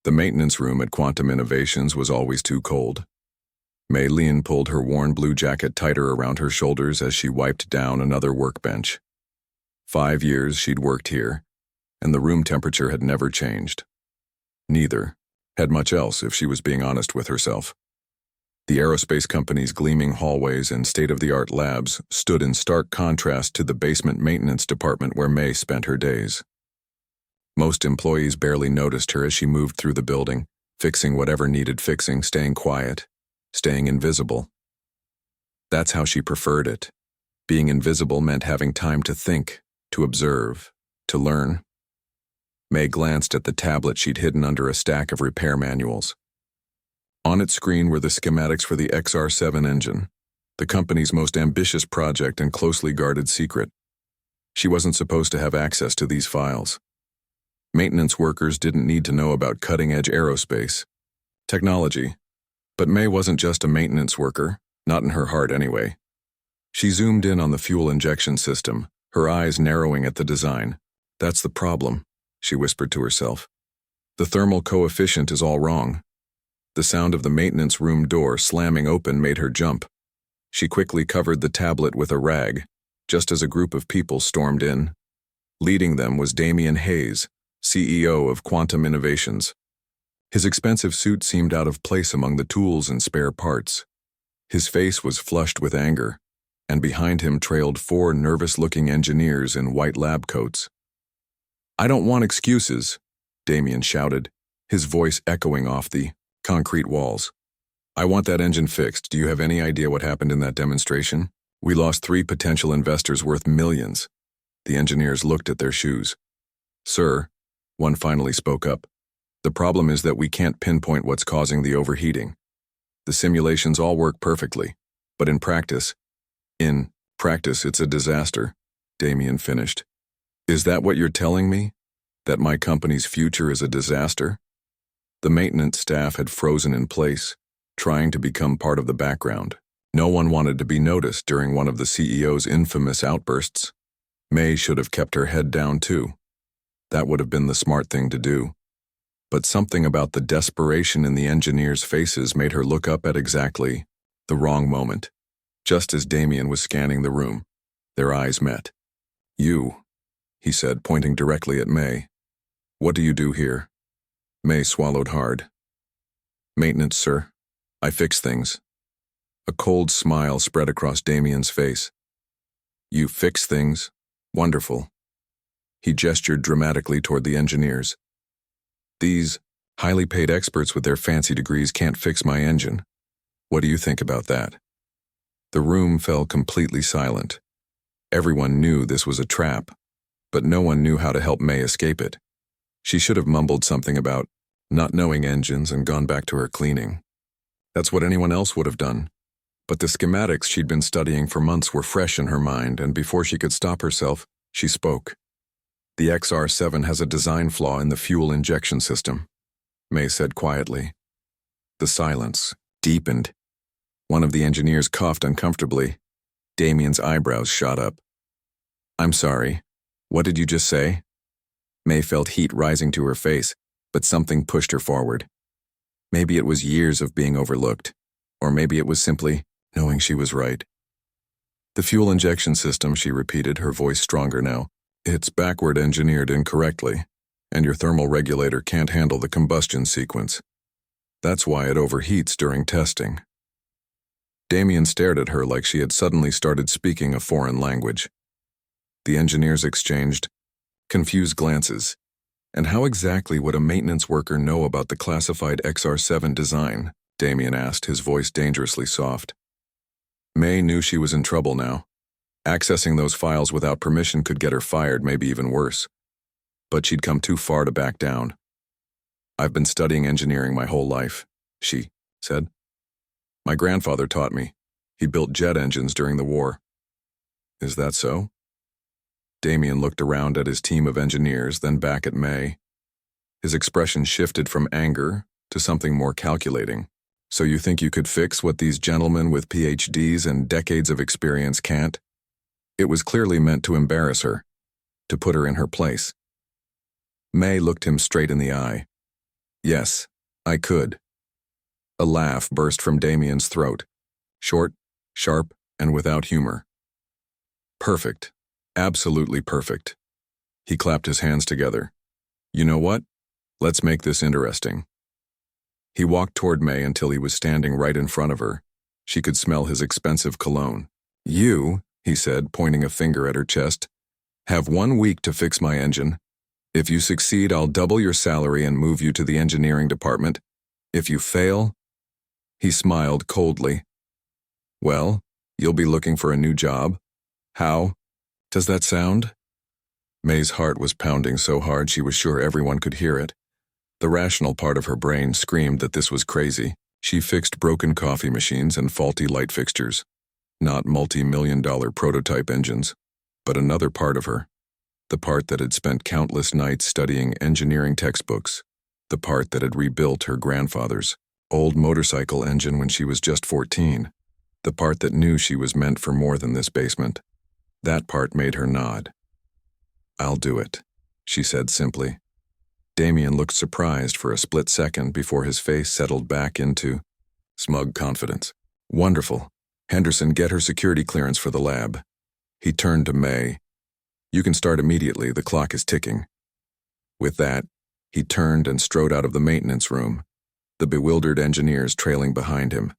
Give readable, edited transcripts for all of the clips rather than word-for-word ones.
The maintenance room at Quantum Innovations was always too cold. Mei Lin pulled her worn blue jacket tighter around her shoulders as she wiped down another workbench. 5 years she'd worked here, and the room temperature had never changed. Neither had much else, if she was being honest with herself. The aerospace company's gleaming hallways and state-of-the-art labs stood in stark contrast to the basement maintenance department where Mei spent her days. Most employees barely noticed her as she moved through the building, fixing whatever needed fixing, staying quiet, staying invisible. That's how she preferred it. Being invisible meant having time to think, to observe, to learn. Mei glanced at the tablet she'd hidden under a stack of repair manuals. On its screen were the schematics for the XR7 engine, the company's most ambitious project and closely guarded secret. She wasn't supposed to have access to these files. Maintenance workers didn't need to know about cutting-edge aerospace technology. But Mei wasn't just a maintenance worker, not in her heart anyway. She zoomed in on the fuel injection system, her eyes narrowing at the design. That's the problem, she whispered to herself. The thermal coefficient is all wrong. The sound of the maintenance room door slamming open made her jump. She quickly covered the tablet with a rag, just as a group of people stormed in. Leading them was Damian Hayes, CEO of Quantum Innovations. His expensive suit seemed out of place among the tools and spare parts. His face was flushed with anger, and behind him trailed 4 nervous-looking engineers in white lab coats. "I don't want excuses," Damian shouted, his voice echoing off the concrete walls. "I want that engine fixed. Do you have any idea what happened in that demonstration? We lost 3 potential investors worth millions." The engineers looked at their shoes. "Sir," one finally spoke up, "the problem is that we can't pinpoint what's causing the overheating. The simulations all work perfectly, but in practice, it's a disaster," Damian finished. "Is that what you're telling me? That my company's future is a disaster?" The maintenance staff had frozen in place, trying to become part of the background. No one wanted to be noticed during one of the CEO's infamous outbursts. Mei should have kept her head down too. That would have been the smart thing to do. But something about the desperation in the engineers' faces made her look up at exactly the wrong moment. Just as Damian was scanning the room, their eyes met. "You," he said, pointing directly at Mei. "What do you do here?" Mei swallowed hard. "Maintenance, sir. I fix things." A cold smile spread across Damian's face. "You fix things? Wonderful." He gestured dramatically toward the engineers. "These highly paid experts with their fancy degrees can't fix my engine. What do you think about that?" The room fell completely silent. Everyone knew this was a trap, but no one knew how to help Mei escape it. She should have mumbled something about not knowing engines and gone back to her cleaning. That's what anyone else would have done. But the schematics she'd been studying for months were fresh in her mind, and before she could stop herself, she spoke. "The XR7 has a design flaw in the fuel injection system," Mei said quietly. The silence deepened. One of the engineers coughed uncomfortably. Damian's eyebrows shot up. "I'm sorry. What did you just say?" Mei felt heat rising to her face, but something pushed her forward. Maybe it was years of being overlooked, or maybe it was simply knowing she was right. "The fuel injection system," she repeated, her voice stronger now. "It's backward engineered incorrectly, and your thermal regulator can't handle the combustion sequence. That's why it overheats during testing." Damian stared at her like she had suddenly started speaking a foreign language. The engineers exchanged confused glances. "And how exactly would a maintenance worker know about the classified XR7 design?" Damian asked, his voice dangerously soft. Mei knew she was in trouble now. Accessing those files without permission could get her fired, maybe even worse. But she'd come too far to back down. "I've been studying engineering my whole life," she said. "My grandfather taught me. He built jet engines during the war." "Is that so?" Damian looked around at his team of engineers, then back at Mei. His expression shifted from anger to something more calculating. "So you think you could fix what these gentlemen with PhDs and decades of experience can't?" It was clearly meant to embarrass her, to put her in her place. Mei looked him straight in the eye. Yes, I could. A laugh burst from Damien's throat, short, sharp, and without humor. Perfect. Absolutely perfect. He clapped his hands together. You know what? Let's make this interesting. He walked toward May until he was standing right in front of her. She could smell his expensive cologne. You, he said, pointing a finger at her chest, have 1 week to fix my engine. If you succeed, I'll double your salary and move you to the engineering department. If you fail, he smiled coldly. Well, you'll be looking for a new job. How does that sound? May's heart was pounding so hard she was sure everyone could hear it. The rational part of her brain screamed that this was crazy. She fixed broken coffee machines and faulty light fixtures. Not multi-million-dollar prototype engines, but another part of her. The part that had spent countless nights studying engineering textbooks. The part that had rebuilt her grandfather's old motorcycle engine when she was just 14. The part that knew she was meant for more than this basement. That part made her nod. I'll do it, she said simply. Damien looked surprised for a split second before his face settled back into smug confidence. Wonderful. Henderson, get her security clearance for the lab. He turned to May. You can start immediately, the clock is ticking. With that, he turned and strode out of the maintenance room, the bewildered engineers trailing behind him.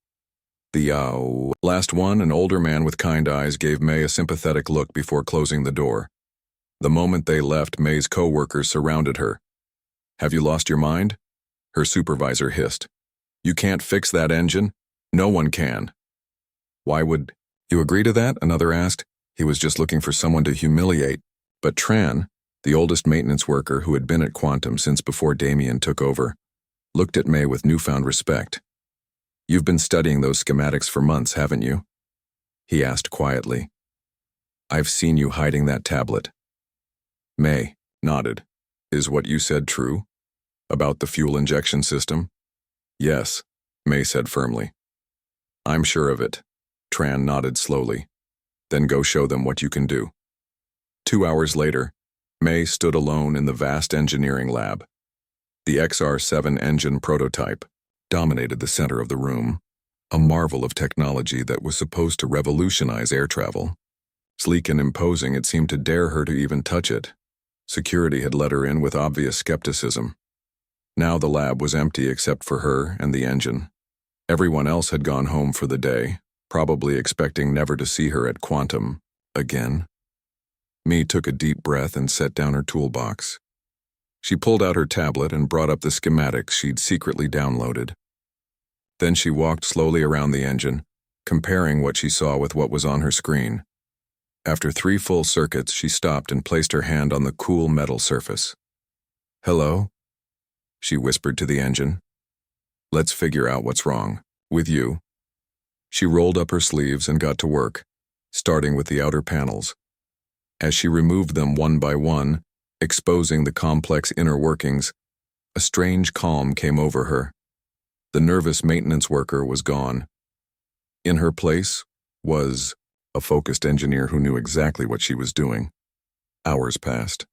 The last one, an older man with kind eyes, gave May a sympathetic look before closing the door. The moment they left, May's co-workers surrounded her. Have you lost your mind? Her supervisor hissed. You can't fix that engine? No one can. Why would you agree to that? Another asked. He was just looking for someone to humiliate. But Tran, the oldest maintenance worker who had been at Quantum since before Damien took over, looked at May with newfound respect. You've been studying those schematics for months, haven't you? He asked quietly. I've seen you hiding that tablet. May nodded. Is what you said true? About the fuel injection system? Yes, May said firmly. I'm sure of it. Tran nodded slowly. Then go show them what you can do. 2 hours later, May stood alone in the vast engineering lab. The XR7 engine prototype dominated the center of the room, a marvel of technology that was supposed to revolutionize air travel. Sleek and imposing, it seemed to dare her to even touch it. Security had let her in with obvious skepticism. Now the lab was empty except for her and the engine. Everyone else had gone home for the day, probably expecting never to see her at Quantum again. May took a deep breath and set down her toolbox. She pulled out her tablet and brought up the schematics she'd secretly downloaded. Then she walked slowly around the engine, comparing what she saw with what was on her screen. After 3 full circuits, she stopped and placed her hand on the cool metal surface. Hello? She whispered to the engine. Let's figure out what's wrong with you. She rolled up her sleeves and got to work, starting with the outer panels. As she removed them one by one, exposing the complex inner workings, a strange calm came over her. The nervous maintenance worker was gone. In her place was a focused engineer who knew exactly what she was doing. Hours passed.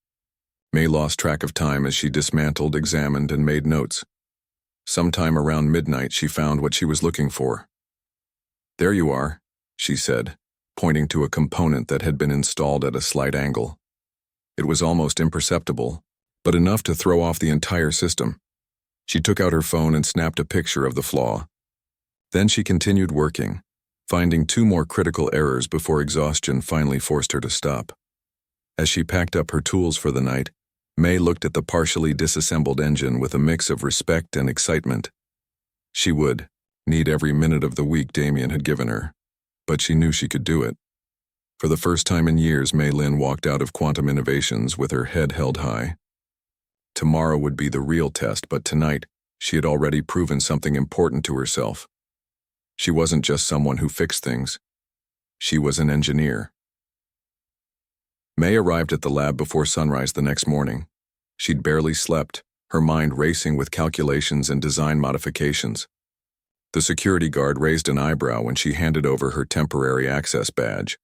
May lost track of time as she dismantled, examined, and made notes. Sometime around midnight, she found what she was looking for. There you are, she said, pointing to a component that had been installed at a slight angle. It was almost imperceptible, but enough to throw off the entire system. She took out her phone and snapped a picture of the flaw. Then she continued working, finding 2 more critical errors before exhaustion finally forced her to stop. As she packed up her tools for the night, May looked at the partially disassembled engine with a mix of respect and excitement. She would need every minute of the week Damien had given her, but she knew she could do it. For the first time in years, May Lin walked out of Quantum Innovations with her head held high. Tomorrow would be the real test, but tonight, she had already proven something important to herself. She wasn't just someone who fixed things. She was an engineer. May arrived at the lab before sunrise the next morning. She'd barely slept, her mind racing with calculations and design modifications. The security guard raised an eyebrow when she handed over her temporary access badge.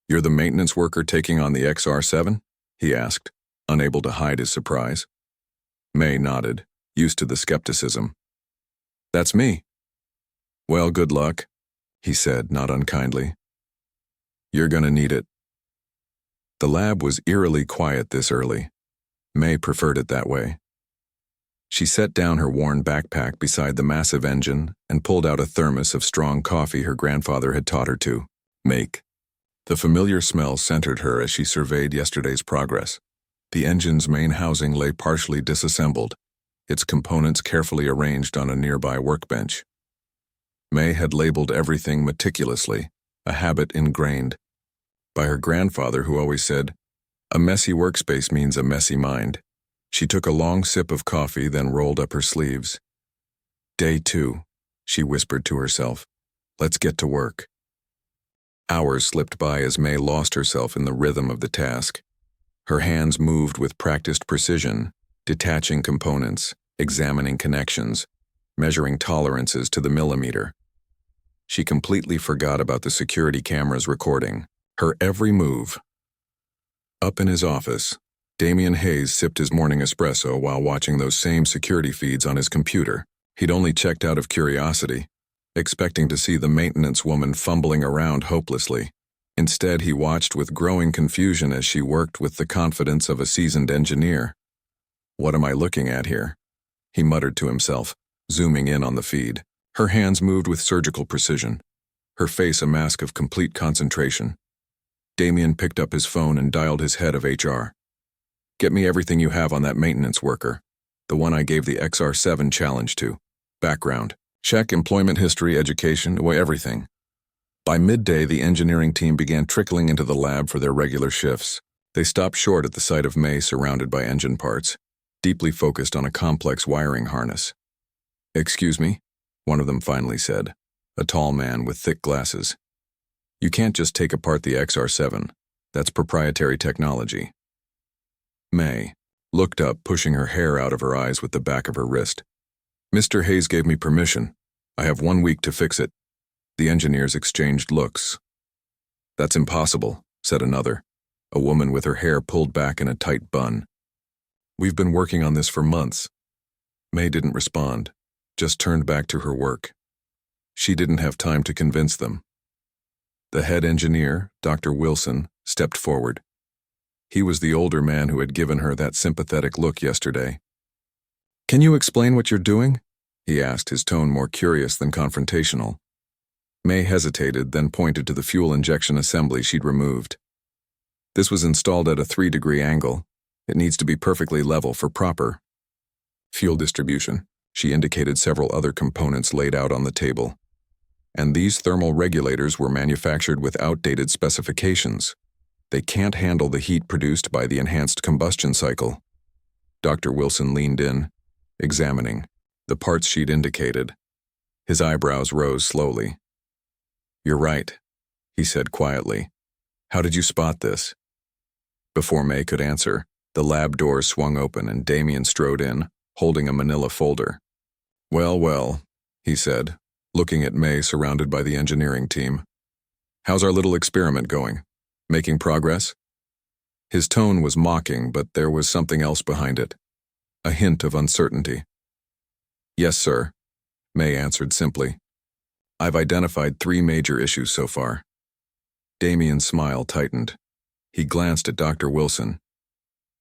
You're the maintenance worker taking on the XR7? He asked, unable to hide his surprise. May nodded. used to the skepticism. "That's me." "Well, good luck," he said, not unkindly. "You're gonna need it." The lab was eerily quiet this early. May preferred it that way. She set down her worn backpack beside the massive engine and pulled out a thermos of strong coffee her grandfather had taught her to make. The familiar smell centered her as she surveyed yesterday's progress. The engine's main housing lay partially disassembled, its components carefully arranged on a nearby workbench. May had labeled everything meticulously, a habit ingrained by her grandfather, who always said, "A messy workspace means a messy mind." She took a long sip of coffee, then rolled up her sleeves. "Day 2, she whispered to herself. "Let's get to work." Hours slipped by as May lost herself in the rhythm of the task. Her hands moved with practiced precision, detaching components, examining connections, measuring tolerances to the millimeter. She completely forgot about the security cameras recording her every move. Up in his office, Damian Hayes sipped his morning espresso while watching those same security feeds on his computer. He'd only checked out of curiosity, expecting to see the maintenance woman fumbling around hopelessly. Instead, he watched with growing confusion as she worked with the confidence of a seasoned engineer. "What am I looking at here?" he muttered to himself, zooming in on the feed. Her hands moved with surgical precision, her face a mask of complete concentration. Damian picked up his phone and dialed his head of HR. "Get me everything you have on that maintenance worker, the one I gave the XR7 challenge to. Background, check, employment history, education, everything." By midday, the engineering team began trickling into the lab for their regular shifts. They stopped short at the sight of May surrounded by engine parts, deeply focused on a complex wiring harness. "Excuse me," one of them finally said, a tall man with thick glasses. "You can't just take apart the XR7. That's proprietary technology." May looked up, pushing her hair out of her eyes with the back of her wrist. "Mr. Hayes gave me permission. I have 1 week to fix it." The engineers exchanged looks. "That's impossible," said another, a woman with her hair pulled back in a tight bun. "We've been working on this for months." May didn't respond, just turned back to her work. She didn't have time to convince them. The head engineer, Dr. Wilson, stepped forward. He was the older man who had given her that sympathetic look yesterday. "Can you explain what you're doing?" he asked, his tone more curious than confrontational. May hesitated, then pointed to the fuel injection assembly she'd removed. "This was installed at a 3-degree angle. It needs to be perfectly level for proper fuel distribution." She indicated several other components laid out on the table. "And these thermal regulators were manufactured with outdated specifications. They can't handle the heat produced by the enhanced combustion cycle." Dr. Wilson leaned in, examining the parts she'd indicated. His eyebrows rose slowly. "You're right," he said quietly. "How did you spot this?" Before May could answer, the lab doors swung open and Damian strode in, holding a manila folder. "Well, well," he said, looking at May surrounded by the engineering team. "How's our little experiment going? Making progress?" His tone was mocking, but there was something else behind it, a hint of uncertainty. "Yes, sir," May answered simply. "I've identified 3 major issues so far." Damian's smile tightened. He glanced at Dr. Wilson.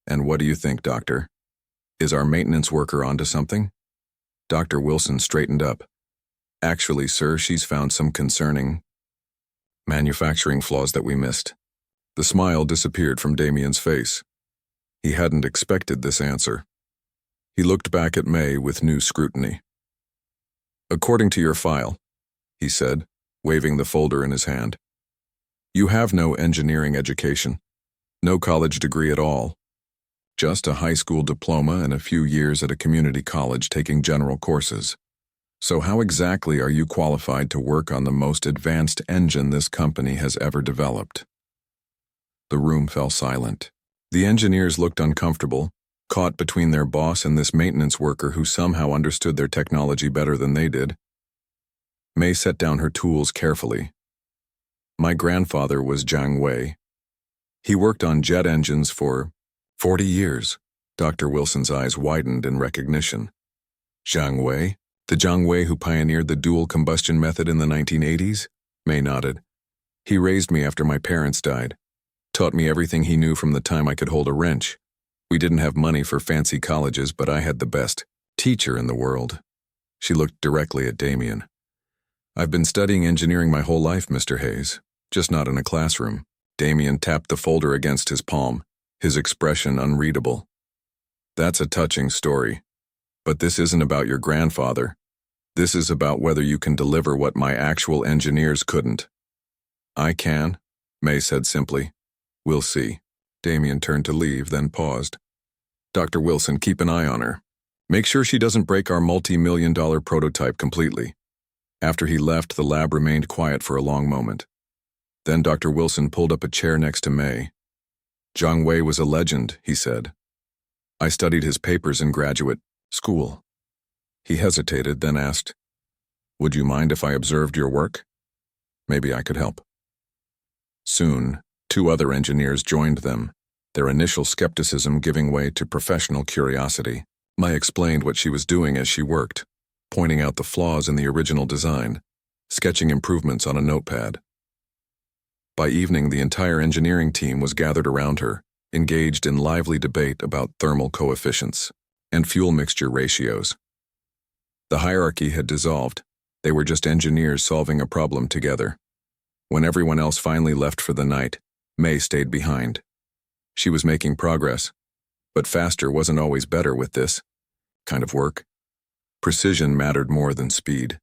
"And what do you think, Doctor? Is our maintenance worker onto something?" Dr. Wilson straightened up. "Actually, sir, she's found some concerning manufacturing flaws that we missed." The smile disappeared from Damian's face. He hadn't expected this answer. He looked back at May with new scrutiny. "According to your file," he said, waving the folder in his hand, "you have no engineering education, no college degree at all. Just a high school diploma and a few years at a community college taking general courses. So how exactly are you qualified to work on the most advanced engine this company has ever developed?" The room fell silent. The engineers looked uncomfortable, caught between their boss and this maintenance worker who somehow understood their technology better than they did. May set down her tools carefully. "My grandfather was Jiang Wei. He worked on jet engines for 40 years. Dr. Wilson's eyes widened in recognition. Zhang Wei? The Zhang Wei who pioneered the dual combustion method in the 1980s? May nodded. He raised me after my parents died. Taught me everything he knew from the time I could hold a wrench. We didn't have money for fancy colleges, but I had the best teacher in the world. She looked directly at Damien. I've been studying engineering my whole life, Mr. Hayes, just not in a classroom. Damien tapped the folder against his palm, his expression unreadable. That's a touching story. But this isn't about your grandfather. This is about whether you can deliver what my actual engineers couldn't. I can, May said simply. We'll see. Damien turned to leave, then paused. Dr. Wilson, keep an eye on her. Make sure she doesn't break our multi-million-dollar prototype completely. After he left, the lab remained quiet for a long moment. Then Dr. Wilson pulled up a chair next to May. Zhang Wei was a legend, he said. I studied his papers in graduate school. He hesitated, then asked, Would you mind if I observed your work? Maybe I could help. Soon, 2 other engineers joined them, their initial skepticism giving way to professional curiosity. May explained what she was doing as she worked, pointing out the flaws in the original design, sketching improvements on a notepad. By evening, the entire engineering team was gathered around her, engaged in lively debate about thermal coefficients and fuel mixture ratios. The hierarchy had dissolved. They were just engineers solving a problem together. When everyone else finally left for the night, May stayed behind. She was making progress, but faster wasn't always better with this kind of work. Precision mattered more than speed.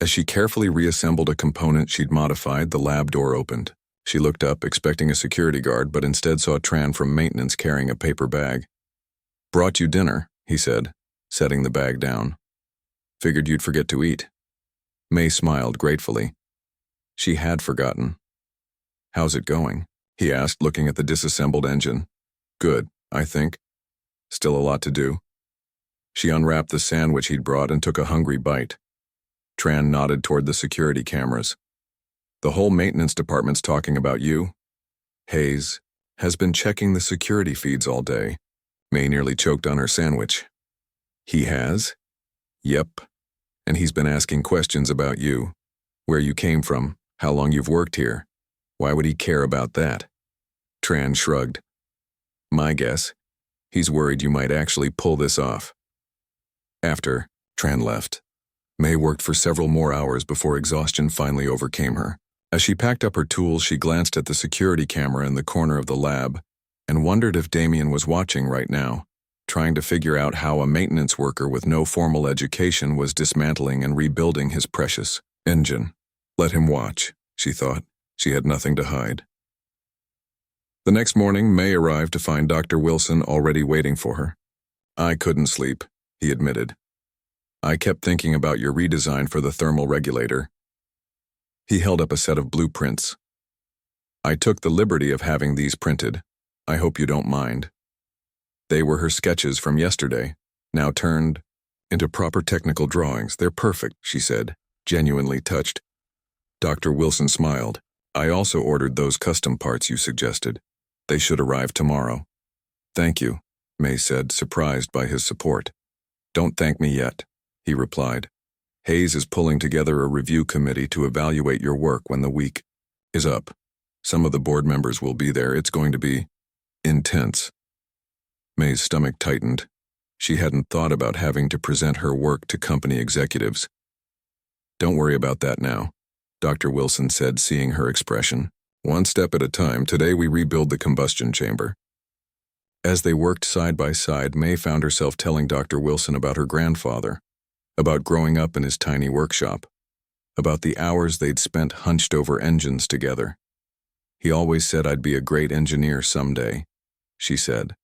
As she carefully reassembled a component she'd modified, the lab door opened. She looked up, expecting a security guard, but instead saw Tran from maintenance carrying a paper bag. Brought you dinner, he said, setting the bag down. Figured you'd forget to eat. May smiled gratefully. She had forgotten. How's it going? He asked, looking at the disassembled engine. Good, I think. Still a lot to do. She unwrapped the sandwich he'd brought and took a hungry bite. Tran nodded toward the security cameras. The whole maintenance department's talking about you. Hayes has been checking the security feeds all day. May nearly choked on her sandwich. He has? Yep. And he's been asking questions about you. Where you came from, how long you've worked here. Why would he care about that? Tran shrugged. My guess, he's worried you might actually pull this off. After Tran left, May worked for several more hours before exhaustion finally overcame her. As she packed up her tools, she glanced at the security camera in the corner of the lab and wondered if Damien was watching right now, trying to figure out how a maintenance worker with no formal education was dismantling and rebuilding his precious engine. Let him watch, she thought. She had nothing to hide. The next morning, May arrived to find Dr. Wilson already waiting for her. I couldn't sleep, he admitted. I kept thinking about your redesign for the thermal regulator. He held up a set of blueprints. I took the liberty of having these printed. I hope you don't mind. They were her sketches from yesterday, now turned into proper technical drawings. They're perfect, she said, genuinely touched. Dr. Wilson smiled. I also ordered those custom parts you suggested. They should arrive tomorrow. Thank you, May said, surprised by his support. Don't thank me yet, he replied. Hayes is pulling together a review committee to evaluate your work when the week is up. Some of the board members will be there. It's going to be intense. May's stomach tightened. She hadn't thought about having to present her work to company executives. Don't worry about that now, Dr. Wilson said, seeing her expression. One step at a time. Today we rebuild the combustion chamber. As they worked side by side, May found herself telling Dr. Wilson about her grandfather, about growing up in his tiny workshop, about the hours they'd spent hunched over engines together. He always said I'd be a great engineer someday, she said,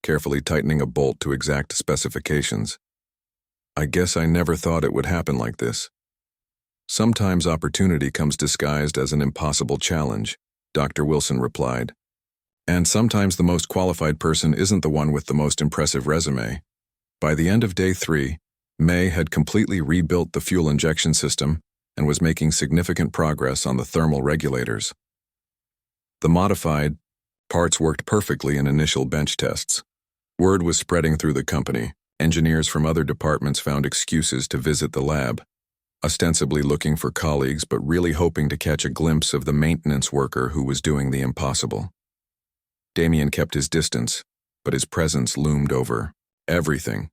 carefully tightening a bolt to exact specifications. I guess I never thought it would happen like this. Sometimes opportunity comes disguised as an impossible challenge, Dr. Wilson replied. And sometimes the most qualified person isn't the one with the most impressive resume. By the end of day 3, May had completely rebuilt the fuel injection system and was making significant progress on the thermal regulators. The modified parts worked perfectly in initial bench tests. Word was spreading through the company. Engineers from other departments found excuses to visit the lab, ostensibly looking for colleagues but really hoping to catch a glimpse of the maintenance worker who was doing the impossible. Damien kept his distance, but his presence loomed over everything.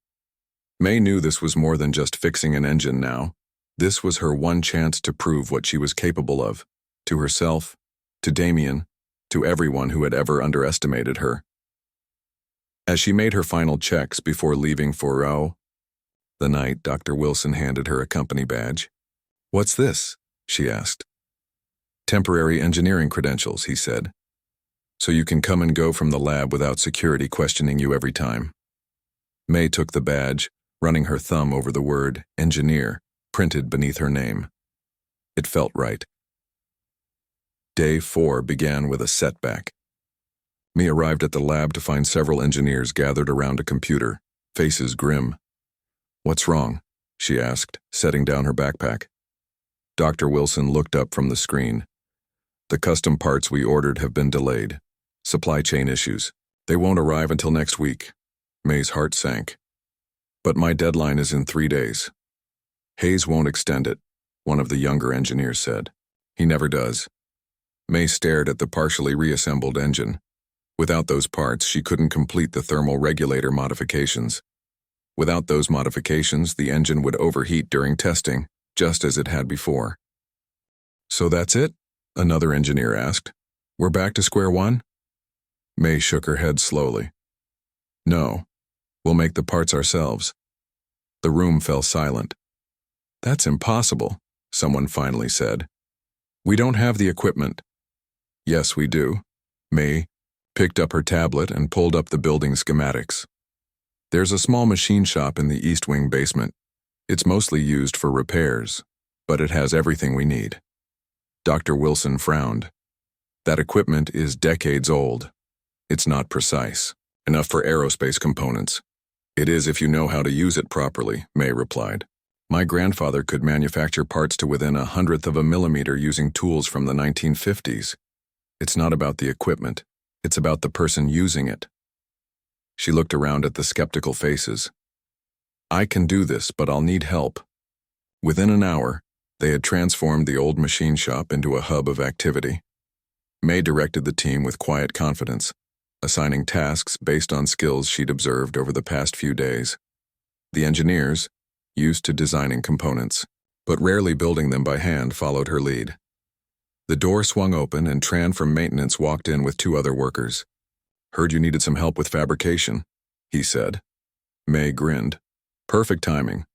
May knew this was more than just fixing an engine now. This was her one chance to prove what she was capable of, to herself, to Damien, to everyone who had ever underestimated her. As she made her final checks before leaving for the night, Dr. Wilson handed her a company badge. "What's this?" she asked. "Temporary engineering credentials," he said. "So you can come and go from the lab without security questioning you every time." May took the badge, running her thumb over the word engineer printed beneath her name. It felt right. Day 4 began with a setback. May arrived at the lab to find several engineers gathered around a computer, faces grim. "What's wrong?" she asked, setting down her backpack. Dr. Wilson looked up from the screen. "The custom parts we ordered have been delayed. Supply chain issues. They won't arrive until next week." May's heart sank. "But my deadline is in 3 days." "Hayes won't extend it," one of the younger engineers said. "He never does." May stared at the partially reassembled engine. Without those parts, she couldn't complete the thermal regulator modifications. Without those modifications, the engine would overheat during testing, just as it had before. "So that's it?" another engineer asked. "We're back to square one?" May shook her head slowly. "No, we'll make the parts ourselves." The room fell silent. "That's impossible," someone finally said. "We don't have the equipment." "Yes, we do." May picked up her tablet and pulled up the building schematics. "There's a small machine shop in the East Wing basement. It's mostly used for repairs, but it has everything we need." Dr. Wilson frowned. "That equipment is decades old. It's not precise enough for aerospace components." "It is if you know how to use it properly," May replied. "My grandfather could manufacture parts to within 1/100th of a millimeter using tools from the 1950s. It's not about the equipment. It's about the person using it." She looked around at the skeptical faces. "I can do this, but I'll need help." Within an hour, they had transformed the old machine shop into a hub of activity. May directed the team with quiet confidence, assigning tasks based on skills she'd observed over the past few days. The engineers, used to designing components, but rarely building them by hand, followed her lead. The door swung open and Tran from maintenance walked in with 2 other workers. "Heard you needed some help with fabrication," he said. May grinned. Perfect timing.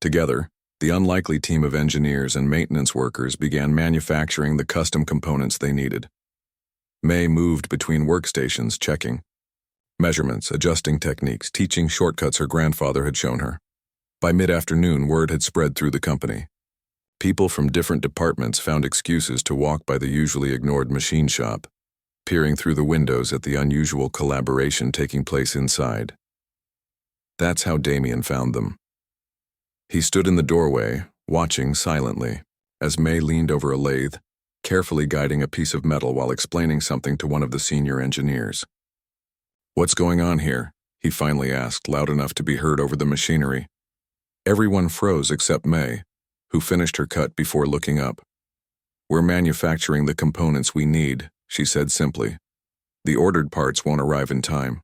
Together, the unlikely team of engineers and maintenance workers began manufacturing the custom components they needed. May moved between workstations, checking measurements, adjusting techniques, teaching shortcuts her grandfather had shown her. By mid-afternoon, word had spread through the company. People from different departments found excuses to walk by the usually ignored machine shop, peering through the windows at the unusual collaboration taking place inside. That's how Damien found them. He stood in the doorway, watching silently, as May leaned over a lathe, carefully guiding a piece of metal while explaining something to one of the senior engineers. "What's going on here?" he finally asked, loud enough to be heard over the machinery. Everyone froze except May, who finished her cut before looking up. "We're manufacturing the components we need," she said simply. "The ordered parts won't arrive in time."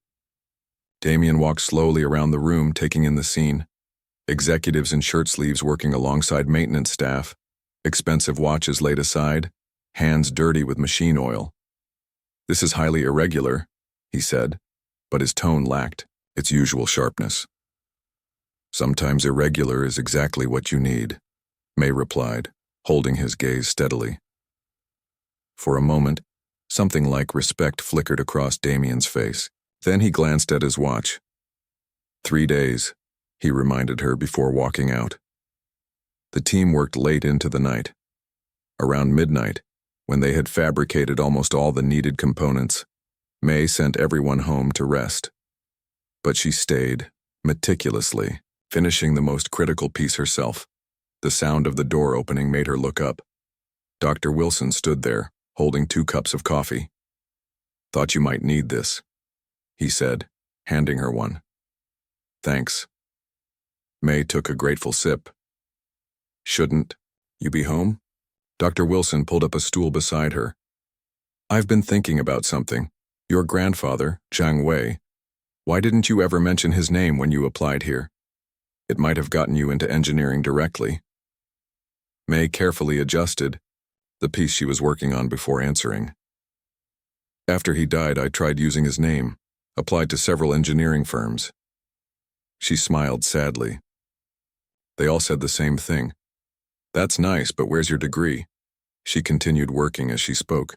Damien walked slowly around the room, taking in the scene. Executives in shirt sleeves working alongside maintenance staff, expensive watches laid aside, hands dirty with machine oil. "This is highly irregular," he said, but his tone lacked its usual sharpness. "Sometimes irregular is exactly what you need," May replied, holding his gaze steadily. For a moment, something like respect flickered across Damien's face. Then he glanced at his watch. 3 days, he reminded her before walking out. The team worked late into the night. Around midnight, when they had fabricated almost all the needed components, May sent everyone home to rest. But she stayed, meticulously, finishing the most critical piece herself. The sound of the door opening made her look up. Dr. Wilson stood there, holding 2 cups of coffee. "Thought you might need this," he said, handing her one. "Thanks," May took a grateful sip. Shouldn't you be home? Dr. Wilson pulled up a stool beside her. I've been thinking about something. Your grandfather, Zhang Wei. Why didn't you ever mention his name when you applied here? It might have gotten you into engineering directly. May carefully adjusted the piece she was working on before answering. After he died, I tried using his name, applied to several engineering firms. She smiled sadly. They all said the same thing. That's nice, but where's your degree? She continued working as she spoke.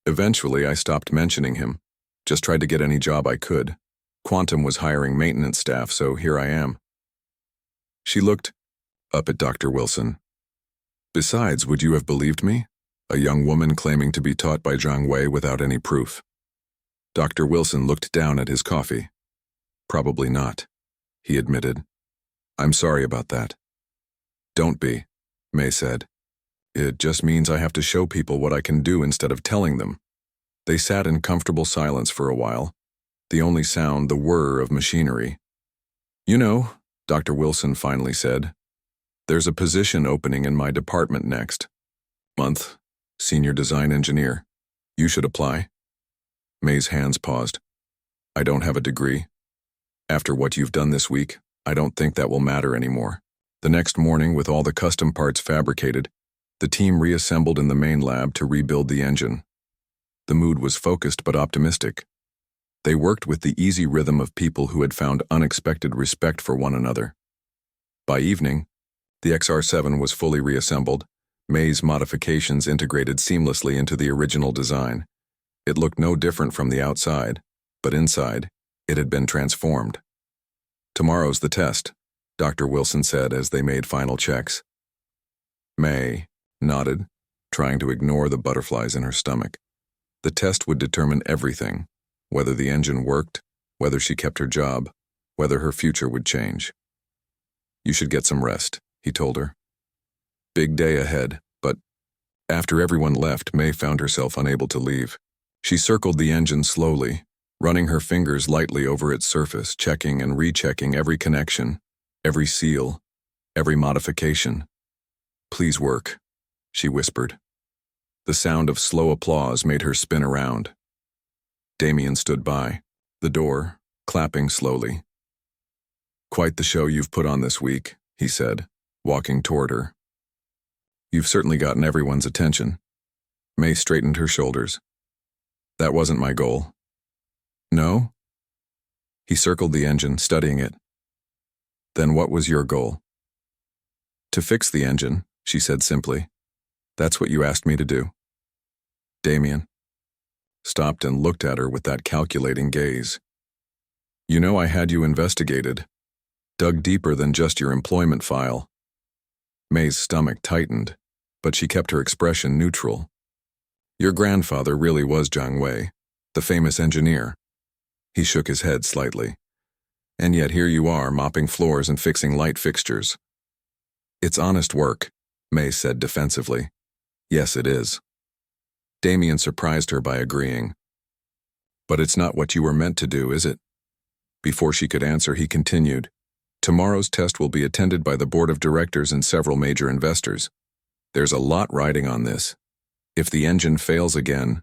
Eventually, I stopped mentioning him. Just tried to get any job I could. Quantum was hiring maintenance staff, so here I am. She looked up at Dr. Wilson. Besides, would you have believed me? A young woman claiming to be taught by Zhang Wei without any proof. Dr. Wilson looked down at his coffee. Probably not, he admitted. I'm sorry about that. Don't be, May said. It just means I have to show people what I can do instead of telling them. They sat in comfortable silence for a while, the only sound the whir of machinery. You know, Dr. Wilson finally said, there's a position opening in my department next month, senior design engineer. You should apply. May's hands paused. I don't have a degree. After what you've done this week, I don't think that will matter anymore. The next morning, with all the custom parts fabricated, the team reassembled in the main lab to rebuild the engine. The mood was focused but optimistic. They worked with the easy rhythm of people who had found unexpected respect for one another. By evening, the XR7 was fully reassembled, May's modifications integrated seamlessly into the original design. It looked no different from the outside, but inside, it had been transformed. Tomorrow's the test, Dr. Wilson said as they made final checks. May nodded, trying to ignore the butterflies in her stomach. The test would determine everything, whether the engine worked, whether she kept her job, whether her future would change. You should get some rest, he told her. Big day ahead, but after everyone left, May found herself unable to leave. She circled the engine slowly, running her fingers lightly over its surface, checking and rechecking every connection, every seal, every modification. Please work, she whispered. The sound of slow applause made her spin around. Damien stood by, the door, clapping slowly. Quite the show you've put on this week, he said, walking toward her. You've certainly gotten everyone's attention. May straightened her shoulders. That wasn't my goal. No? He circled the engine, studying it. Then what was your goal? To fix the engine, she said simply. That's what you asked me to do. Damien stopped and looked at her with that calculating gaze. You know I had you investigated, dug deeper than just your employment file. May's stomach tightened, but she kept her expression neutral. Your grandfather really was Zhang Wei, the famous engineer. He shook his head slightly. And yet here you are, mopping floors and fixing light fixtures. It's honest work, May said defensively. Yes, it is. Damien surprised her by agreeing. But it's not what you were meant to do, is it? Before she could answer, he continued. Tomorrow's test will be attended by the board of directors and several major investors. There's a lot riding on this. If the engine fails again...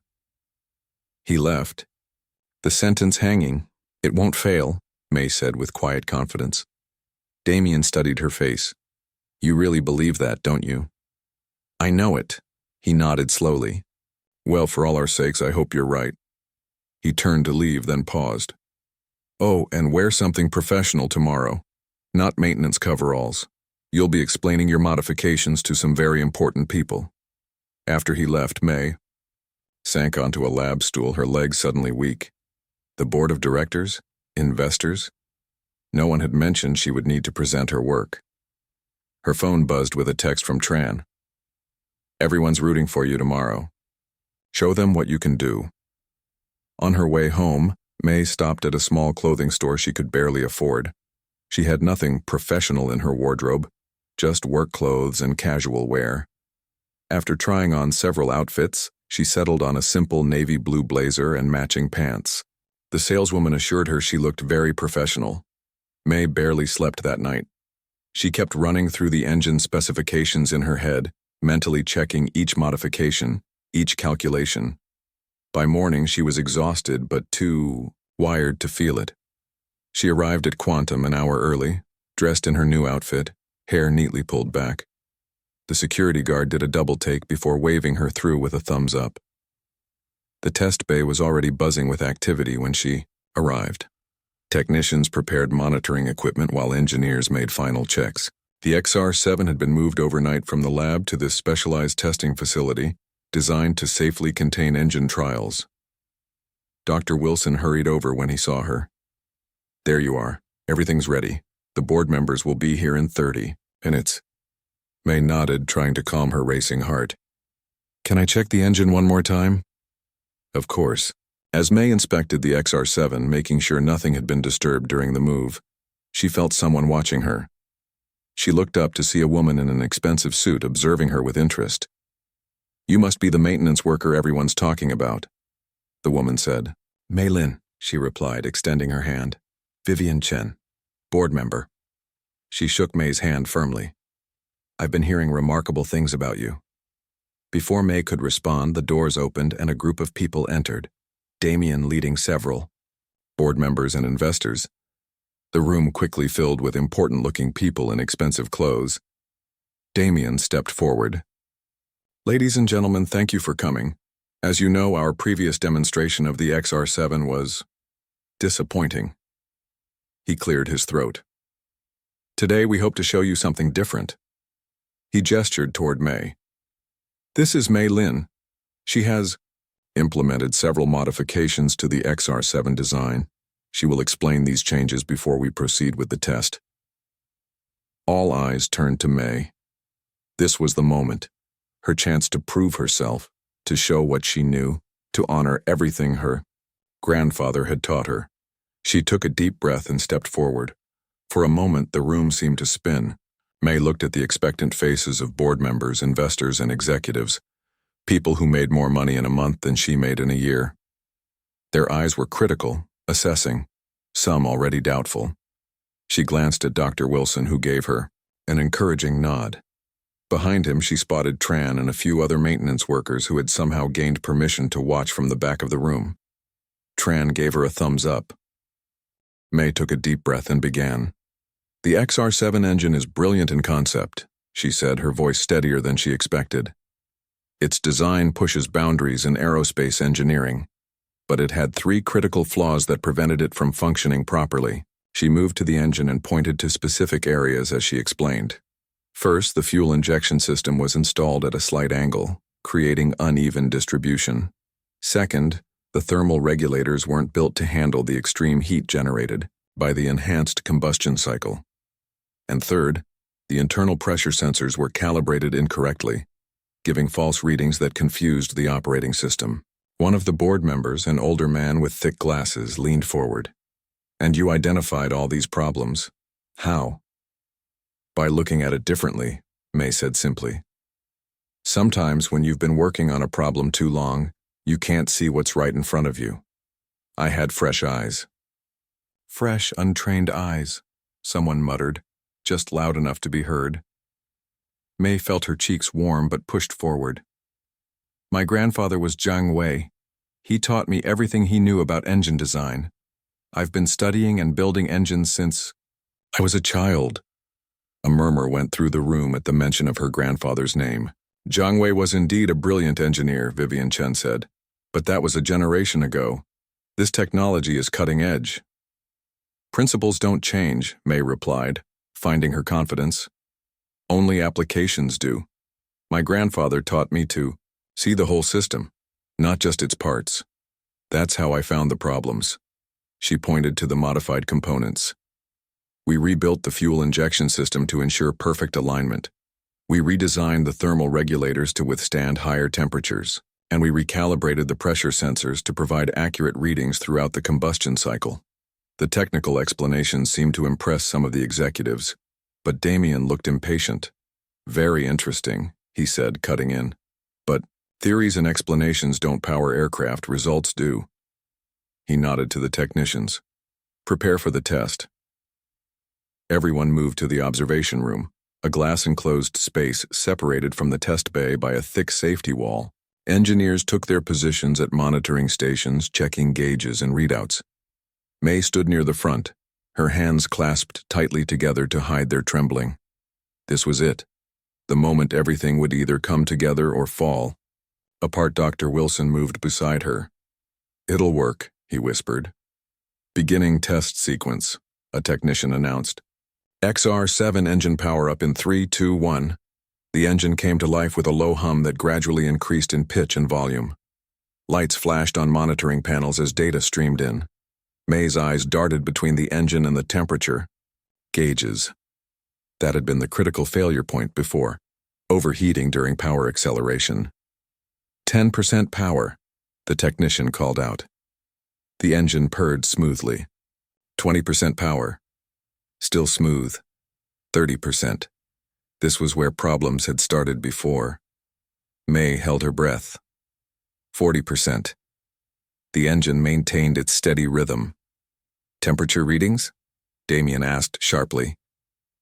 He left. The sentence hanging, it won't fail, May said with quiet confidence. Damien studied her face. You really believe that, don't you? I know it. He nodded slowly. Well, for all our sakes, I hope you're right. He turned to leave, then paused. Oh, and wear something professional tomorrow. Not maintenance coveralls. You'll be explaining your modifications to some very important people. After he left, May sank onto a lab stool, her legs suddenly weak. The board of directors? Investors? No one had mentioned she would need to present her work. Her phone buzzed with a text from Tran. Everyone's rooting for you tomorrow. Show them what you can do. On her way home, May stopped at a small clothing store she could barely afford. She had nothing professional in her wardrobe, just work clothes and casual wear. After trying on several outfits, she settled on a simple navy blue blazer and matching pants. The saleswoman assured her she looked very professional. May barely slept that night, She kept running through the engine specifications in her head, mentally checking each modification, each calculation. By morning, she was exhausted but too wired to feel it. She arrived at Quantum an hour early, dressed in her new outfit, hair neatly pulled back. The security guard did a double take before waving her through with a thumbs up. The test bay was already buzzing with activity when she arrived. Technicians prepared monitoring equipment while engineers made final checks. The XR7 had been moved overnight from the lab to this specialized testing facility, designed to safely contain engine trials. Dr. Wilson hurried over when he saw her. "There you are. Everything's ready. The board members will be here in 30 minutes. May nodded, trying to calm her racing heart. "Can I check the engine one more time?" Of course. As May inspected the XR7, making sure nothing had been disturbed during the move, she felt someone watching her. She looked up to see a woman in an expensive suit observing her with interest. "You must be the maintenance worker everyone's talking about," the woman said. "Mei Lin," she replied, extending her hand. "Vivian Chen, board member." She shook May's hand firmly. "I've been hearing remarkable things about you." Before May could respond, the doors opened and a group of people entered, Damien leading several board members and investors. The room quickly filled with important-looking people in expensive clothes. Damien stepped forward. "Ladies and gentlemen, thank you for coming. As you know, our previous demonstration of the XR7 was disappointing." He cleared his throat. "Today we hope to show you something different." He gestured toward May. "This is Mei Lin. She has implemented several modifications to the XR7 design. She will explain these changes before we proceed with the test." All eyes turned to May. This was the moment, her chance to prove herself, to show what she knew, to honor everything her grandfather had taught her. She took a deep breath and stepped forward. For a moment, the room seemed to spin. May looked at the expectant faces of board members, investors, and executives, people who made more money in a month than she made in a year. Their eyes were critical, assessing, some already doubtful. She glanced at Dr. Wilson, who gave her an encouraging nod. Behind him, she spotted Tran and a few other maintenance workers who had somehow gained permission to watch from the back of the room. Tran gave her a thumbs up. May took a deep breath and began. "The XR7 engine is brilliant in concept," she said, her voice steadier than she expected. "Its design pushes boundaries in aerospace engineering, but it had 3 critical flaws that prevented it from functioning properly." She moved to the engine and pointed to specific areas as she explained. First, the fuel injection system was installed at a slight angle, creating uneven distribution. Second, the thermal regulators weren't built to handle the extreme heat generated by the enhanced combustion cycle. And third, the internal pressure sensors were calibrated incorrectly, giving false readings that confused the operating system. One of the board members, an older man with thick glasses, leaned forward. "And you identified all these problems. How?" "By looking at it differently," May said simply. "Sometimes when you've been working on a problem too long, you can't see what's right in front of you. I had fresh eyes." "Fresh, untrained eyes," someone muttered, just loud enough to be heard. May felt her cheeks warm but pushed forward. "My grandfather was Zhang Wei. He taught me everything he knew about engine design. I've been studying and building engines since I was a child." A murmur went through the room at the mention of her grandfather's name. "Zhang Wei was indeed a brilliant engineer," Vivian Chen said. "But that was a generation ago. This technology is cutting edge." "Principles don't change," May replied, finding her confidence. "Only applications do. My grandfather taught me to see the whole system, not just its parts. That's how I found the problems." She pointed to the modified components. "We rebuilt the fuel injection system to ensure perfect alignment. We redesigned the thermal regulators to withstand higher temperatures, and we recalibrated the pressure sensors to provide accurate readings throughout the combustion cycle." The technical explanations seemed to impress some of the executives, but Damien looked impatient. "Very interesting," he said, cutting in. "But theories and explanations don't power aircraft, results do." He nodded to the technicians. "Prepare for the test." Everyone moved to the observation room, a glass-enclosed space separated from the test bay by a thick safety wall. Engineers took their positions at monitoring stations, checking gauges and readouts. May stood near the front, her hands clasped tightly together to hide their trembling. This was it, the moment everything would either come together or fall. Apart, Dr. Wilson moved beside her. "It'll work," he whispered. "Beginning test sequence," a technician announced. XR7 engine power up in 3, 2, 1. The engine came to life with a low hum that gradually increased in pitch and volume. Lights flashed on monitoring panels as data streamed in. May's eyes darted between the engine and the temperature. Gauges. That had been the critical failure point before, overheating during power acceleration. 10% power, the technician called out. The engine purred smoothly. 20% power. Still smooth. 30%. This was where problems had started before. May held her breath. 40%. The engine maintained its steady rhythm. "Temperature readings?" Damien asked sharply.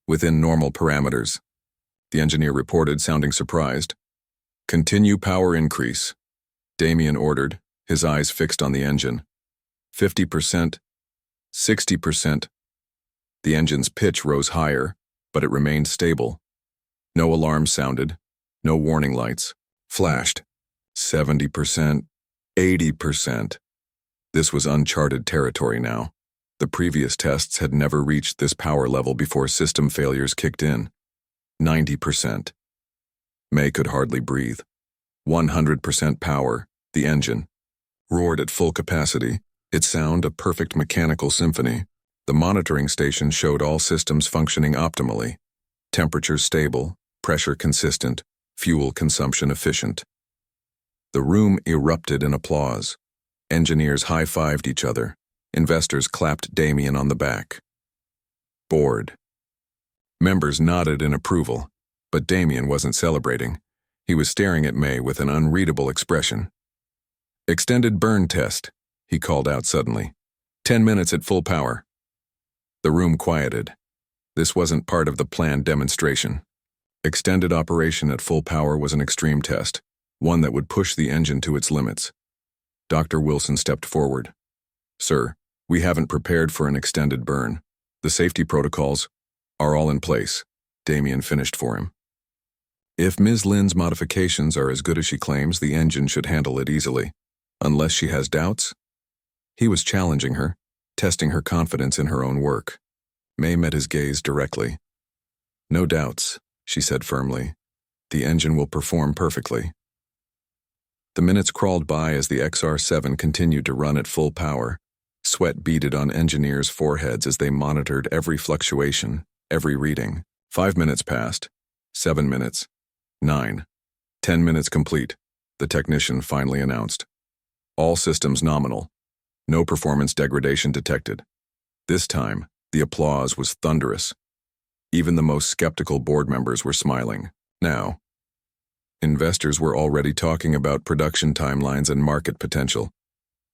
"Within normal parameters," the engineer reported, sounding surprised. "Continue power increase," Damien ordered, his eyes fixed on the engine. 50%, 60%. The engine's pitch rose higher, but it remained stable. No alarms sounded, no warning lights flashed. 70%, 80%. This was uncharted territory now. The previous tests had never reached this power level before system failures kicked in. 90%. May could hardly breathe. 100% power, the engine roared at full capacity, its sound a perfect mechanical symphony. The monitoring station showed all systems functioning optimally. Temperature stable, pressure consistent, fuel consumption efficient. The room erupted in applause. Engineers high-fived each other. Investors clapped Damien on the back. Bored. Members nodded in approval, but Damien wasn't celebrating. He was staring at May with an unreadable expression. "Extended burn test," he called out suddenly. 10 minutes at full power. The room quieted. This wasn't part of the planned demonstration. Extended operation at full power was an extreme test, one that would push the engine to its limits. Dr. Wilson stepped forward. "Sir, we haven't prepared for an extended burn. The safety protocols are all in place," Damien finished for him. "If Ms. Lynn's modifications are as good as she claims, the engine should handle it easily. Unless she has doubts?" He was challenging her, testing her confidence in her own work. May met his gaze directly. "No doubts," she said firmly. "The engine will perform perfectly." The minutes crawled by as the XR7 continued to run at full power. Sweat beaded on engineers' foreheads as they monitored every fluctuation, every reading. 5 minutes passed. 7 minutes. 9. 10 minutes complete, the technician finally announced. All systems nominal. No performance degradation detected. This time, the applause was thunderous. Even the most skeptical board members were smiling. Now, investors were already talking about production timelines and market potential.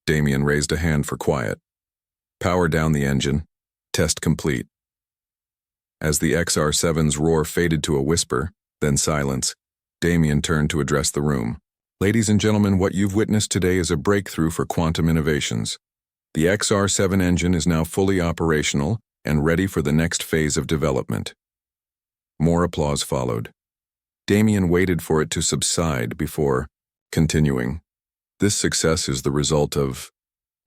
Damien raised a hand for quiet. "Power down the engine. Test complete." As the XR7's roar faded to a whisper, then silence, Damien turned to address the room. "Ladies and gentlemen, what you've witnessed today is a breakthrough for quantum innovations. The XR7 engine is now fully operational and ready for the next phase of development." More applause followed. Damien waited for it to subside before continuing. "This success is the result of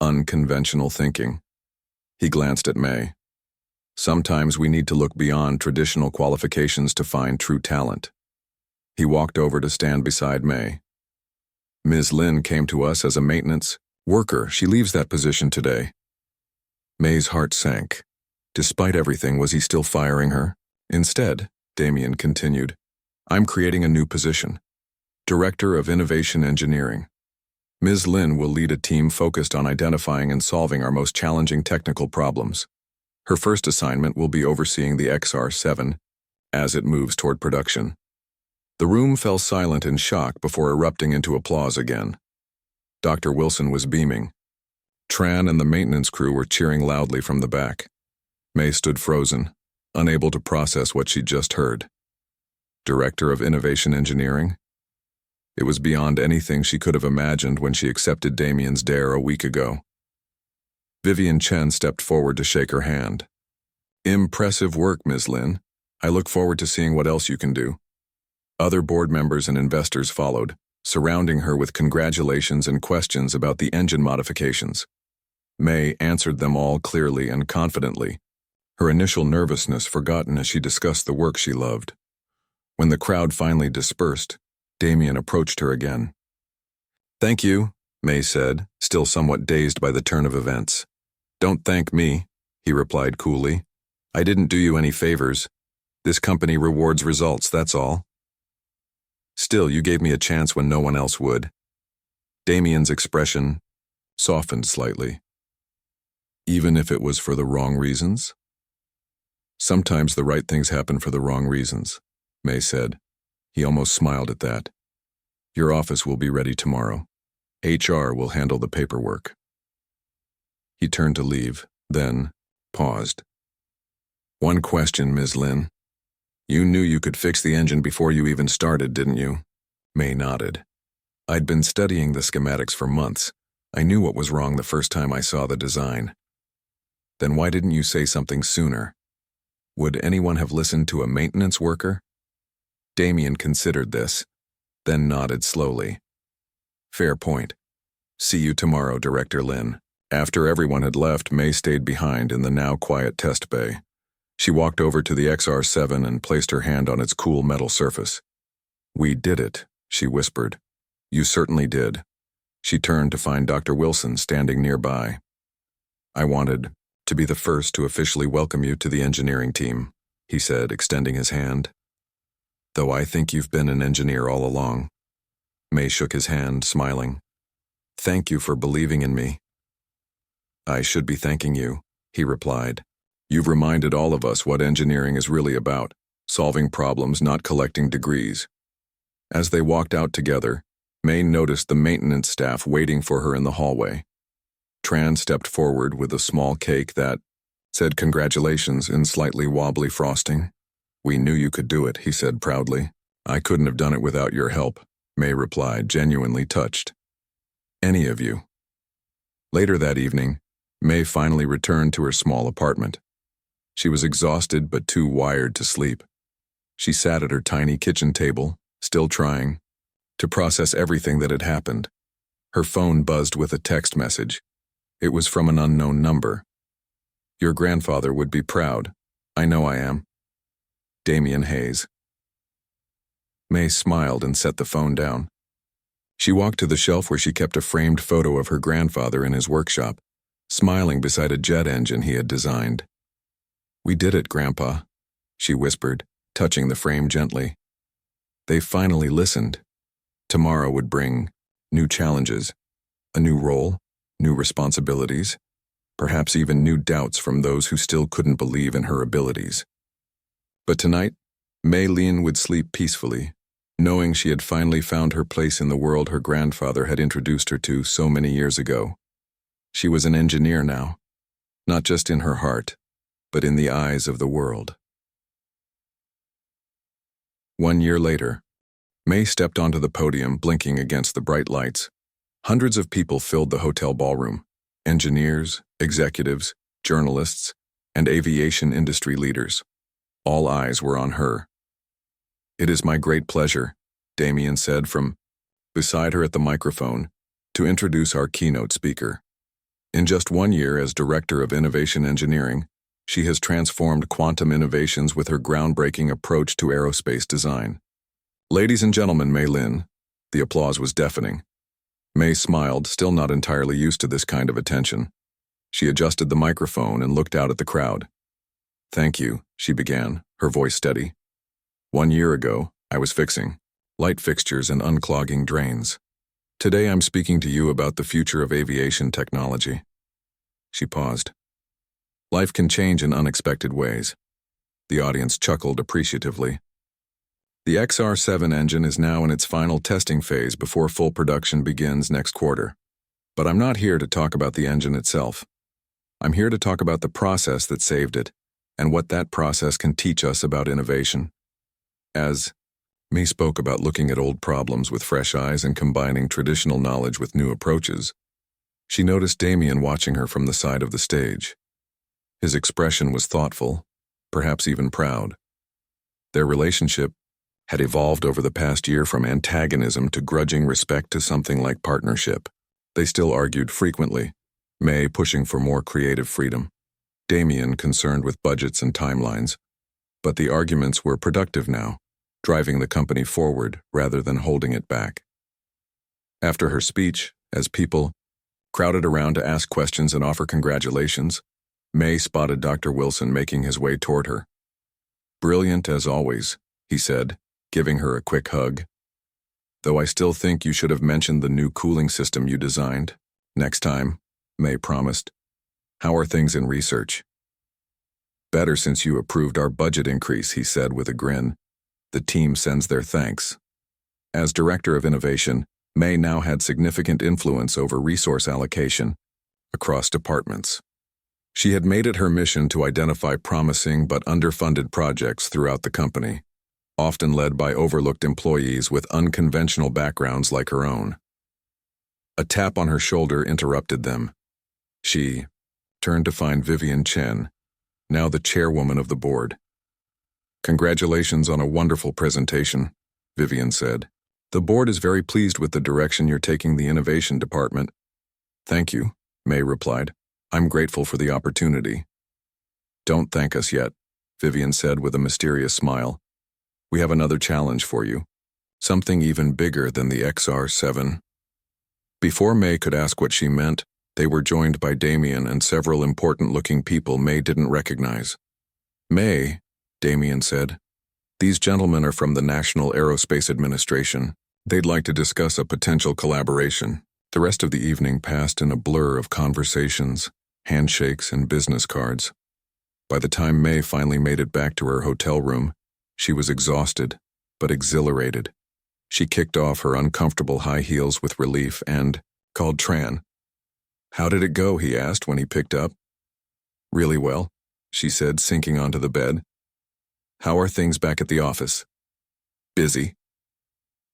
unconventional thinking." He glanced at May. "Sometimes we need to look beyond traditional qualifications to find true talent." He walked over to stand beside May. "Ms. Lynn came to us as a maintenance worker. She leaves that position today." May's heart sank. Despite everything, was he still firing her? "Instead," Damien continued, "I'm creating a new position. Director of Innovation Engineering. Ms. Lynn will lead a team focused on identifying and solving our most challenging technical problems. Her first assignment will be overseeing the XR7 as it moves toward production." The room fell silent in shock before erupting into applause again. Dr. Wilson was beaming. Tran and the maintenance crew were cheering loudly from the back. May stood frozen, unable to process what she'd just heard. Director of Innovation Engineering? It was beyond anything she could have imagined when she accepted Damien's dare a week ago. Vivian Chen stepped forward to shake her hand. Impressive work, Ms. Lin. I look forward to seeing what else you can do. Other board members and investors followed, surrounding her with congratulations and questions about the engine modifications. May answered them all clearly and confidently, her initial nervousness forgotten as she discussed the work she loved. When the crowd finally dispersed, Damien approached her again. Thank you, May said, still somewhat dazed by the turn of events. Don't thank me, he replied coolly. I didn't do you any favors. This company rewards results, that's all. Still, you gave me a chance when no one else would. Damien's expression softened slightly. Even if it was for the wrong reasons? Sometimes the right things happen for the wrong reasons, May said. He almost smiled at that. Your office will be ready tomorrow. HR will handle the paperwork. He turned to leave, then paused. One question, Ms. Lin. You knew you could fix the engine before you even started, didn't you? May nodded. I'd been studying the schematics for months. I knew what was wrong the first time I saw the design. Then why didn't you say something sooner? Would anyone have listened to a maintenance worker? Damien considered this, then nodded slowly. Fair point. See you tomorrow, Director Lin. After everyone had left, May stayed behind in the now quiet test bay. She walked over to the XR7 and placed her hand on its cool metal surface. We did it, she whispered. You certainly did. She turned to find Dr. Wilson standing nearby. I wanted to be the first to officially welcome you to the engineering team, he said, extending his hand. Though I think you've been an engineer all along. May shook his hand, smiling. Thank you for believing in me. I should be thanking you, he replied. You've reminded all of us what engineering is really about, solving problems, not collecting degrees. As they walked out together, May noticed the maintenance staff waiting for her in the hallway. Tran stepped forward with a small cake that said congratulations in slightly wobbly frosting. We knew you could do it, he said proudly. I couldn't have done it without your help, May replied, genuinely touched. Any of you. Later that evening, May finally returned to her small apartment. She was exhausted but too wired to sleep. She sat at her tiny kitchen table, still trying to process everything that had happened. Her phone buzzed with a text message. It was from an unknown number. Your grandfather would be proud. I know I am. Damien Hayes. May smiled and set the phone down. She walked to the shelf where she kept a framed photo of her grandfather in his workshop, smiling beside a jet engine he had designed. We did it, Grandpa, she whispered, touching the frame gently. They finally listened. Tomorrow would bring new challenges, a new role, new responsibilities, perhaps even new doubts from those who still couldn't believe in her abilities. But tonight, Mei Lin would sleep peacefully, knowing she had finally found her place in the world her grandfather had introduced her to so many years ago. She was an engineer now, not just in her heart, but in the eyes of the world. 1 year later, May stepped onto the podium, blinking against the bright lights. Hundreds of people filled the hotel ballroom: engineers, executives, journalists, and aviation industry leaders. All eyes were on her. It is my great pleasure, Damien said from beside her at the microphone, to introduce our keynote speaker. In just 1 year as Director of Innovation Engineering, she has transformed quantum innovations with her groundbreaking approach to aerospace design. Ladies and gentlemen, Mei Lin. The applause was deafening. May smiled, still not entirely used to this kind of attention. She adjusted the microphone and looked out at the crowd. Thank you, she began, her voice steady. 1 year ago, I was fixing light fixtures and unclogging drains. Today I'm speaking to you about the future of aviation technology. She paused. Life can change in unexpected ways. The audience chuckled appreciatively. The XR7 engine is now in its final testing phase before full production begins next quarter. But I'm not here to talk about the engine itself. I'm here to talk about the process that saved it, and what that process can teach us about innovation. As May spoke about looking at old problems with fresh eyes and combining traditional knowledge with new approaches, she noticed Damien watching her from the side of the stage. His expression was thoughtful, perhaps even proud. Their relationship had evolved over the past year from antagonism to grudging respect to something like partnership. They still argued frequently, May pushing for more creative freedom, Damien concerned with budgets and timelines. But the arguments were productive now, driving the company forward rather than holding it back. After her speech, as people crowded around to ask questions and offer congratulations, May spotted Dr. Wilson making his way toward her. "Brilliant as always," he said, giving her a quick hug. "Though I still think you should have mentioned the new cooling system you designed. Next time," May promised. "How are things in research?" "Better since you approved our budget increase," he said with a grin. "The team sends their thanks." As Director of Innovation, May now had significant influence over resource allocation across departments. She had made it her mission to identify promising but underfunded projects throughout the company, often led by overlooked employees with unconventional backgrounds like her own. A tap on her shoulder interrupted them. She turned to find Vivian Chen, now the chairwoman of the board. "Congratulations on a wonderful presentation," Vivian said. "The board is very pleased with the direction you're taking the innovation department." "Thank you," May replied. "I'm grateful for the opportunity." "Don't thank us yet," Vivian said with a mysterious smile. "We have another challenge for you. Something even bigger than the XR7. Before May could ask what she meant, they were joined by Damien and several important-looking people May didn't recognize. "May," Damien said, "these gentlemen are from the National Aerospace Administration. They'd like to discuss a potential collaboration." The rest of the evening passed in a blur of conversations, handshakes, and business cards. By the time May finally made it back to her hotel room, she was exhausted, but exhilarated. She kicked off her uncomfortable high heels with relief and called Tran. "How did it go?" he asked when he picked up. "Really well," she said, sinking onto the bed. "How are things back at the office?" "Busy.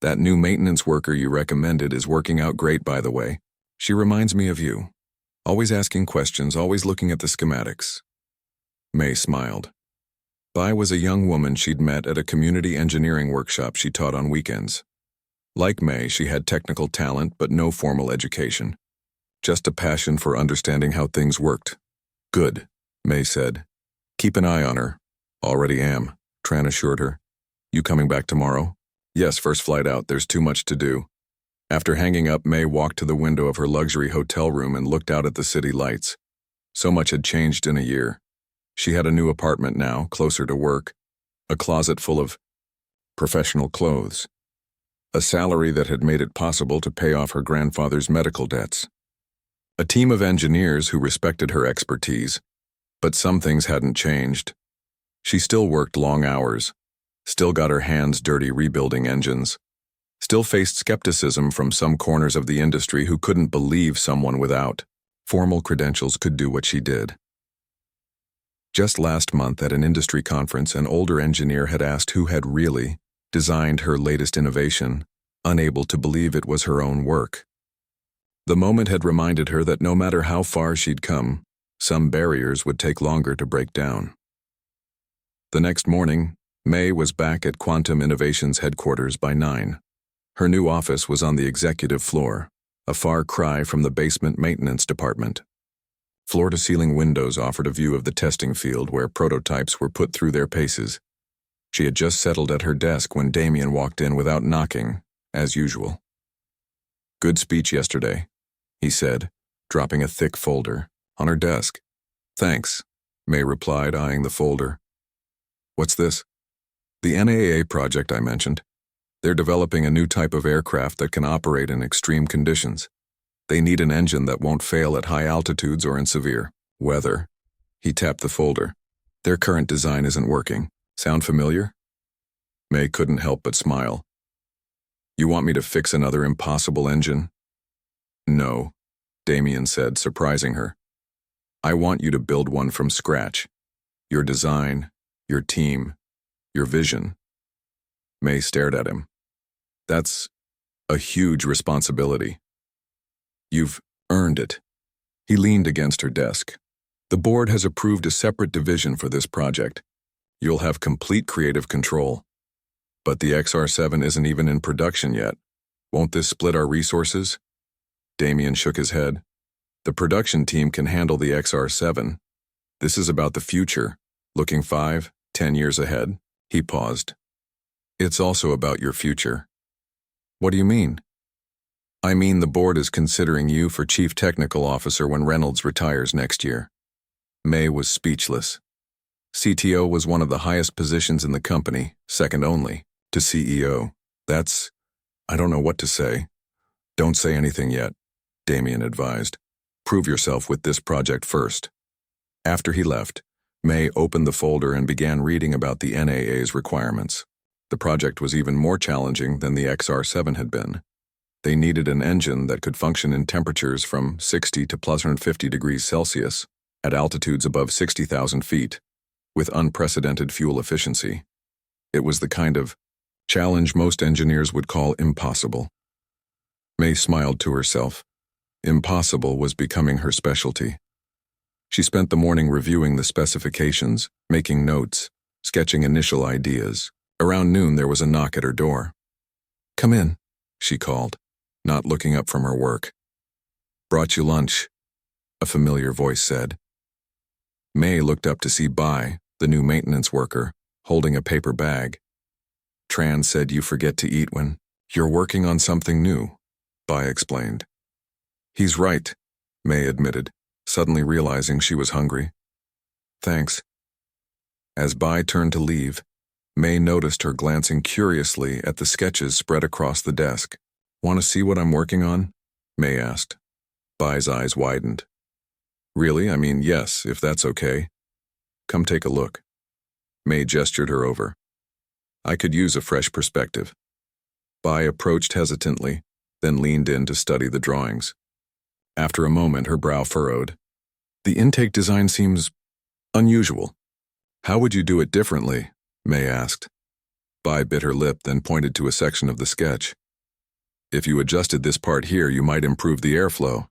That new maintenance worker you recommended is working out great, by the way. She reminds me of you. Always asking questions, always looking at the schematics." May smiled. Bai was a young woman she'd met at a community engineering workshop she taught on weekends. Like May, she had technical talent but no formal education. Just a passion for understanding how things worked. "Good," May said. "Keep an eye on her." "Already am," Tran assured her. "You coming back tomorrow?" "Yes, first flight out. There's too much to do." After hanging up, May walked to the window of her luxury hotel room and looked out at the city lights. So much had changed in a year. She had a new apartment now, closer to work, a closet full of professional clothes, a salary that had made it possible to pay off her grandfather's medical debts, a team of engineers who respected her expertise, but some things hadn't changed. She still worked long hours, still got her hands dirty rebuilding engines, still faced skepticism from some corners of the industry who couldn't believe someone without formal credentials could do what she did. Just last month at an industry conference, an older engineer had asked who had really designed her latest innovation, unable to believe it was her own work. The moment had reminded her that no matter how far she'd come, some barriers would take longer to break down. The next morning, May was back at Quantum Innovations headquarters by 9. Her new office was on the executive floor, a far cry from the basement maintenance department. Floor-to-ceiling windows offered a view of the testing field where prototypes were put through their paces. She had just settled at her desk when Damien walked in without knocking, as usual. "Good speech yesterday," he said, dropping a thick folder on her desk. "Thanks," May replied, eyeing the folder. "What's this?" "The NAA project I mentioned. They're developing a new type of aircraft that can operate in extreme conditions. They need an engine that won't fail at high altitudes or in severe weather." He tapped the folder. "Their current design isn't working. Sound familiar?" May couldn't help but smile. "You want me to fix another impossible engine?" "No," Damien said, surprising her. "I want you to build one from scratch. Your design, your team, your vision. May stared at him. That's a huge responsibility. You've earned it. He leaned against her desk. The board has approved a separate division for this project. You'll have complete creative control. But the XR7 isn't even in production yet. Won't this split our resources? Damien shook his head. The production team can handle the XR7. This is about the future, looking 5, 10 years ahead. He paused. It's also about your future. What do you mean? I mean the board is considering you for Chief Technical Officer when Reynolds retires next year. May was speechless. CTO was one of the highest positions in the company, second only to CEO. I don't know what to say. Don't say anything yet, Damien advised. Prove yourself with this project first. After he left, May opened the folder and began reading about the NAA's requirements. The project was even more challenging than the XR7 had been. They needed an engine that could function in temperatures from 60 to plus 150 degrees Celsius at altitudes above 60,000 feet, with unprecedented fuel efficiency. It was the kind of challenge most engineers would call impossible. May smiled to herself. Impossible was becoming her specialty. She spent the morning reviewing the specifications, making notes, sketching initial ideas. Around noon there was a knock at her door. "Come in," she called, not looking up from her work. "Brought you lunch," a familiar voice said. May looked up to see Bai, the new maintenance worker, holding a paper bag. "Tran said you forget to eat when you're working on something new," Bai explained. "He's right," May admitted, suddenly realizing she was hungry. "Thanks." As Bai turned to leave, May noticed her glancing curiously at the sketches spread across the desk. "Want to see what I'm working on?" May asked. Bai's eyes widened. "Really? I mean, yes, if that's okay. Come take a look." May gestured her over. "I could use a fresh perspective." Bai approached hesitantly, then leaned in to study the drawings. After a moment, her brow furrowed. "The intake design seems unusual. How would you do it differently?" May asked. Bai bit her lip, then pointed to a section of the sketch. "If you adjusted this part here, you might improve the airflow."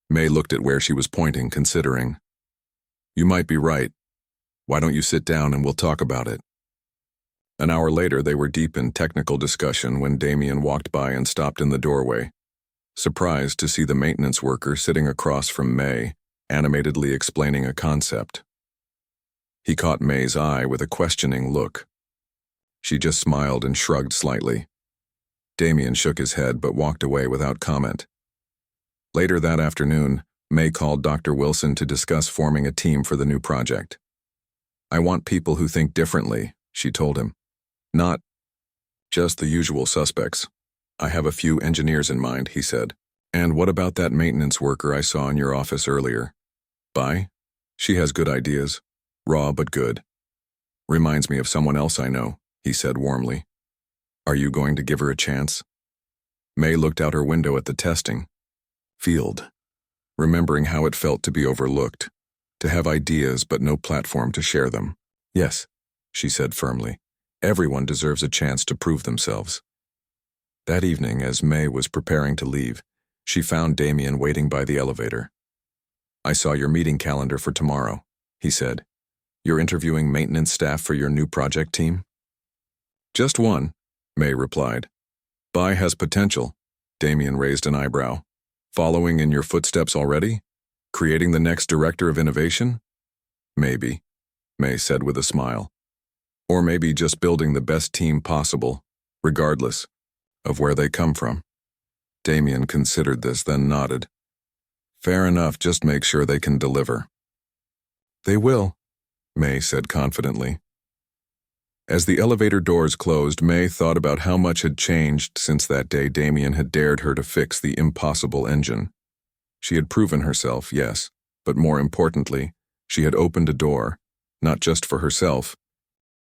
May looked at where she was pointing, considering. "You might be right. Why don't you sit down and we'll talk about it?" An hour later, they were deep in technical discussion when Damien walked by and stopped in the doorway, surprised to see the maintenance worker sitting across from May, animatedly explaining a concept. He caught May's eye with a questioning look. She just smiled and shrugged slightly. Damien shook his head but walked away without comment. Later that afternoon, May called Dr. Wilson to discuss forming a team for the new project. "I want people who think differently," she told him. "Not just the usual suspects. I have a few engineers in mind," he said. "And what about that maintenance worker I saw in your office earlier? Bai? She has good ideas. Raw but good. Reminds me of someone else I know," he said warmly. "Are you going to give her a chance?" May looked out her window at the testing field, remembering how it felt to be overlooked, to have ideas but no platform to share them. "Yes," she said firmly. "Everyone deserves a chance to prove themselves." That evening, as May was preparing to leave, she found Damien waiting by the elevator. "I saw your meeting calendar for tomorrow," he said. "You're interviewing maintenance staff for your new project team?" "Just one," May replied. "Bai has potential." Damien raised an eyebrow. "Following in your footsteps already? Creating the next director of innovation?" "Maybe," May said with a smile. "Or maybe just building the best team possible, regardless of where they come from." Damien considered this, then nodded. "Fair enough, just make sure they can deliver." "They will," May said confidently. As the elevator doors closed, May thought about how much had changed since that day Damien had dared her to fix the impossible engine. She had proven herself, yes, but more importantly, she had opened a door, not just for herself,